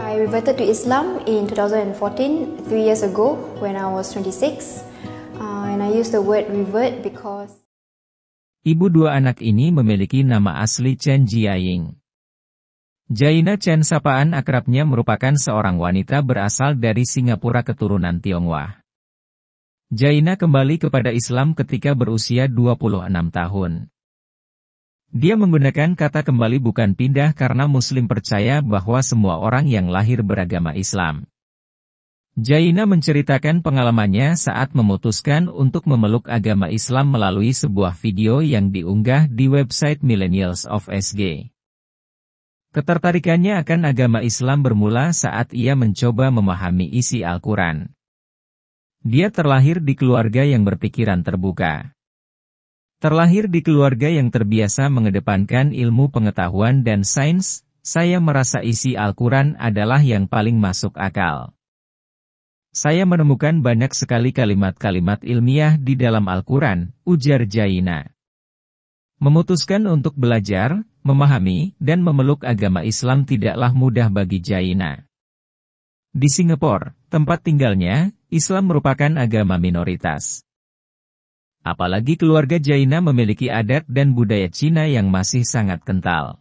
I reverted to Islam in 2014, 3 years ago, when I was 26. And I use the word revert because Ibu dua anak ini memiliki nama asli Chen Jiaying. Jaina Chen sapaan akrabnya merupakan seorang wanita berasal dari Singapura keturunan Tionghoa. Jaina kembali kepada Islam ketika berusia 26 tahun. Dia menggunakan kata kembali bukan pindah karena Muslim percaya bahwa semua orang yang lahir beragama Islam. Jaina menceritakan pengalamannya saat memutuskan untuk memeluk agama Islam melalui sebuah video yang diunggah di website Millennials of SG. Ketertarikannya akan agama Islam bermula saat ia mencoba memahami isi Al-Quran. Dia terlahir di keluarga yang berpikiran terbuka. Terlahir di keluarga yang terbiasa mengedepankan ilmu pengetahuan dan sains, saya merasa isi Al-Quran adalah yang paling masuk akal. Saya menemukan banyak sekali kalimat-kalimat ilmiah di dalam Al-Quran, ujar Jaina. Memutuskan untuk belajar, memahami, dan memeluk agama Islam tidaklah mudah bagi Jaina. Di Singapura, tempat tinggalnya, Islam merupakan agama minoritas. Apalagi keluarga Jaina memiliki adat dan budaya Cina yang masih sangat kental.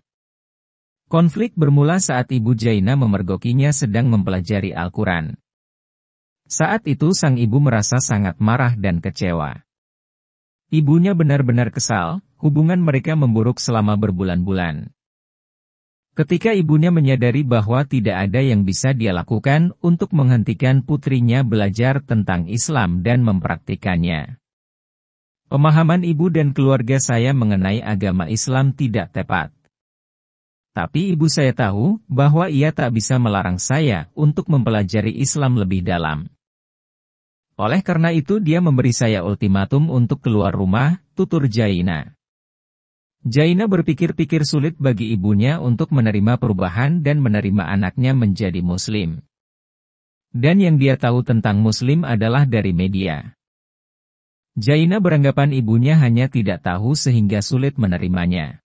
Konflik bermula saat ibu Jaina memergokinya sedang mempelajari Al-Quran. Saat itu sang ibu merasa sangat marah dan kecewa. Ibunya benar-benar kesal, hubungan mereka memburuk selama berbulan-bulan. Ketika ibunya menyadari bahwa tidak ada yang bisa dia lakukan untuk menghentikan putrinya belajar tentang Islam dan mempraktikannya. Pemahaman ibu dan keluarga saya mengenai agama Islam tidak tepat. Tapi ibu saya tahu bahwa ia tak bisa melarang saya untuk mempelajari Islam lebih dalam. Oleh karena itu dia memberi saya ultimatum untuk keluar rumah, tutur Jaina. Jaina berpikir-pikir sulit bagi ibunya untuk menerima perubahan dan menerima anaknya menjadi Muslim. Dan yang dia tahu tentang Muslim adalah dari media. Jaina beranggapan ibunya hanya tidak tahu sehingga sulit menerimanya.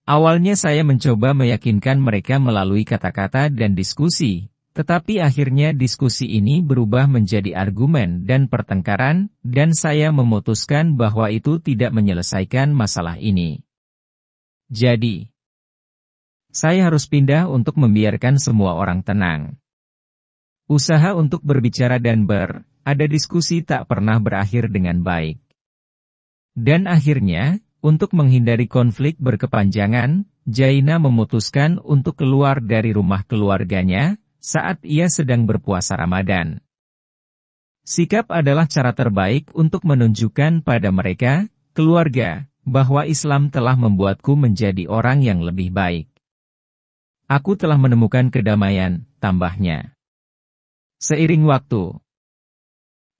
Awalnya saya mencoba meyakinkan mereka melalui kata-kata dan diskusi, tetapi akhirnya diskusi ini berubah menjadi argumen dan pertengkaran, dan saya memutuskan bahwa itu tidak menyelesaikan masalah ini. Jadi, saya harus pindah untuk membiarkan semua orang tenang. Usaha untuk berbicara dan ada diskusi tak pernah berakhir dengan baik. Dan akhirnya, untuk menghindari konflik berkepanjangan, Jaina memutuskan untuk keluar dari rumah keluarganya saat ia sedang berpuasa Ramadan. Sikap adalah cara terbaik untuk menunjukkan pada mereka, keluarga, bahwa Islam telah membuatku menjadi orang yang lebih baik. Aku telah menemukan kedamaian, tambahnya. Seiring waktu,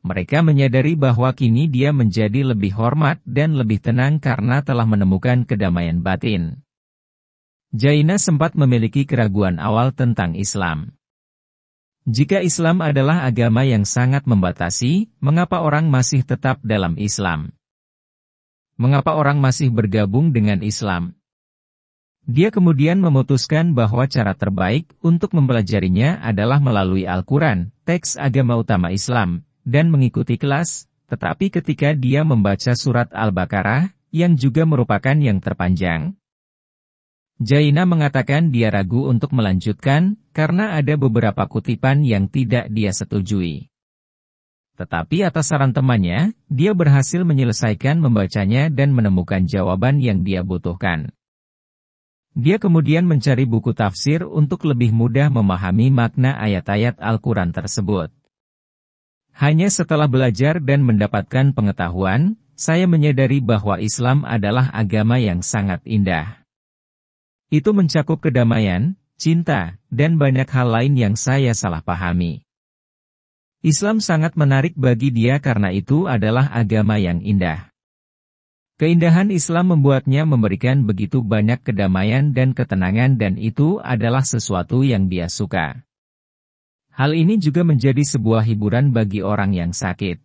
mereka menyadari bahwa kini dia menjadi lebih hormat dan lebih tenang karena telah menemukan kedamaian batin. Jaina sempat memiliki keraguan awal tentang Islam. Jika Islam adalah agama yang sangat membatasi, mengapa orang masih tetap dalam Islam? Mengapa orang masih bergabung dengan Islam? Dia kemudian memutuskan bahwa cara terbaik untuk mempelajarinya adalah melalui Al-Quran, teks agama utama Islam, dan mengikuti kelas, tetapi ketika dia membaca surat Al-Baqarah, yang juga merupakan yang terpanjang, Jaina mengatakan dia ragu untuk melanjutkan, karena ada beberapa kutipan yang tidak dia setujui. Tetapi atas saran temannya, dia berhasil menyelesaikan membacanya dan menemukan jawaban yang dia butuhkan. Dia kemudian mencari buku tafsir untuk lebih mudah memahami makna ayat-ayat Al-Quran tersebut. Hanya setelah belajar dan mendapatkan pengetahuan, saya menyadari bahwa Islam adalah agama yang sangat indah. Itu mencakup kedamaian, cinta, dan banyak hal lain yang saya salah pahami. Islam sangat menarik bagi dia karena itu adalah agama yang indah. Keindahan Islam membuatnya memberikan begitu banyak kedamaian dan ketenangan dan itu adalah sesuatu yang dia suka. Hal ini juga menjadi sebuah hiburan bagi orang yang sakit.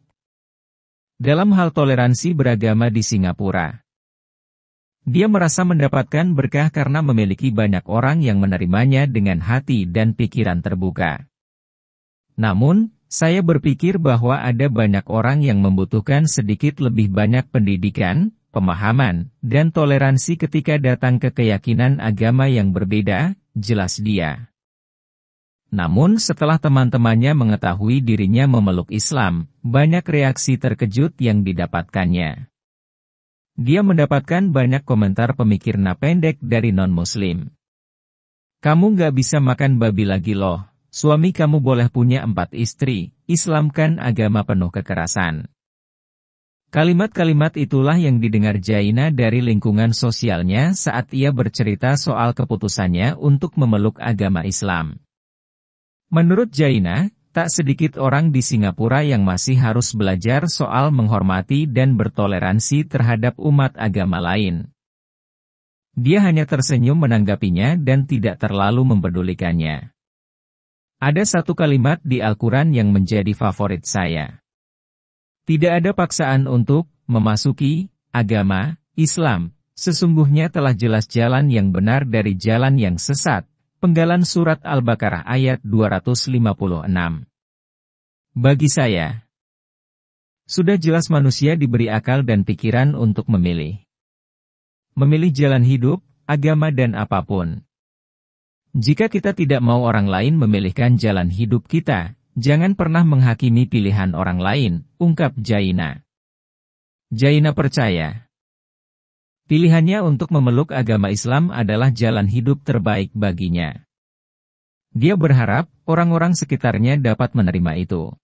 Dalam hal toleransi beragama di Singapura, Dia merasa mendapatkan berkah karena memiliki banyak orang yang menerimanya dengan hati dan pikiran terbuka. Namun, saya berpikir bahwa ada banyak orang yang membutuhkan sedikit lebih banyak pendidikan, pemahaman, dan toleransi ketika datang ke keyakinan agama yang berbeda, jelas dia. Namun setelah teman-temannya mengetahui dirinya memeluk Islam, banyak reaksi terkejut yang didapatkannya. Dia mendapatkan banyak komentar pemikir pendek dari non-muslim. Kamu nggak bisa makan babi lagi loh, suami kamu boleh punya 4 istri, Islam kan agama penuh kekerasan. Kalimat-kalimat itulah yang didengar Jaina dari lingkungan sosialnya saat ia bercerita soal keputusannya untuk memeluk agama Islam. Menurut Jaina, tak sedikit orang di Singapura yang masih harus belajar soal menghormati dan bertoleransi terhadap umat agama lain. Dia hanya tersenyum menanggapinya dan tidak terlalu mempedulikannya. Ada satu kalimat di Al-Quran yang menjadi favorit saya. Tidak ada paksaan untuk memasuki agama Islam. Sesungguhnya telah jelas jalan yang benar dari jalan yang sesat. Penggalan Surat Al-Baqarah ayat 256. Bagi saya, sudah jelas manusia diberi akal dan pikiran untuk memilih. Memilih jalan hidup, agama dan apapun. Jika kita tidak mau orang lain memilihkan jalan hidup kita, jangan pernah menghakimi pilihan orang lain, ungkap Jaina. Jaina percaya pilihannya untuk memeluk agama Islam adalah jalan hidup terbaik baginya. Dia berharap orang-orang sekitarnya dapat menerima itu.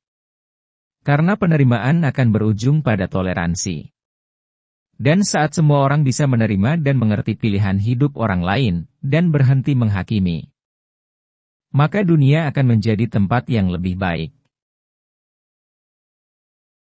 Karena penerimaan akan berujung pada toleransi. Dan saat semua orang bisa menerima dan mengerti pilihan hidup orang lain, dan berhenti menghakimi, maka dunia akan menjadi tempat yang lebih baik.